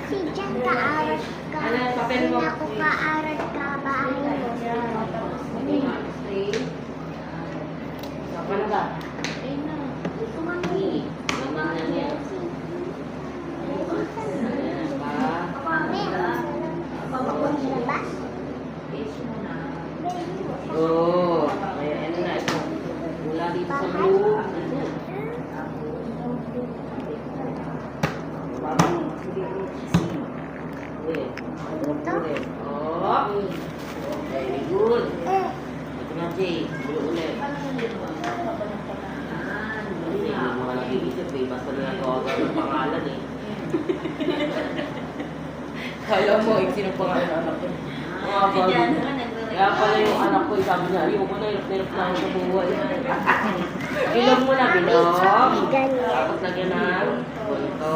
Si Jan kaaral ka. Ano yung papel mo? Si Naku kaaral ka bahay mo. Saka na ba? Mami. Mami na niya. Labas? Oo. Kaya ano na ito. Mula dito sa blue. Oh. Very good. Ito na, Jay. Blue ulit. Hindi mo mga nag-iisip eh. Basta nagagawa ka ng pangalan eh. Kala mo, sino pangalan ng anak ko? Kaya pala yung anak ko, sabi niya, ayoko na, hirap na ako sa buhay. Bilog mo na, bilog. Tapos lagyan ng ito.